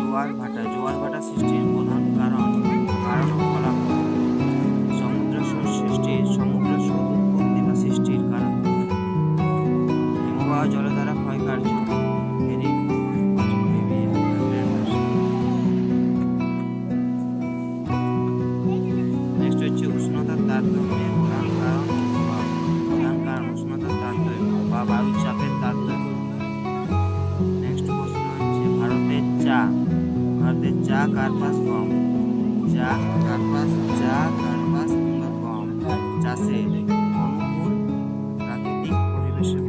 জোয়ার ভাটা সৃষ্টির প্রধান কারণ ও ফলাফল। সমুদ্র স্রোত উৎপত্তি বা সৃষ্টির কারণ। হিমবাহ জলধারা ক্ষয়কার্য। নেক্সট হচ্ছে উষ্ণতার তারতম্যের প্রধান কারণ উষ্ণতার তারতম্য বা বায়ুর চাপের তারতম্য। নেক্সট প্রশ্ন হচ্ছে ভারতের চা কার্পাস গম কিংবা গম চাষের অনুকূল প্রাকৃতিক পরিবেশের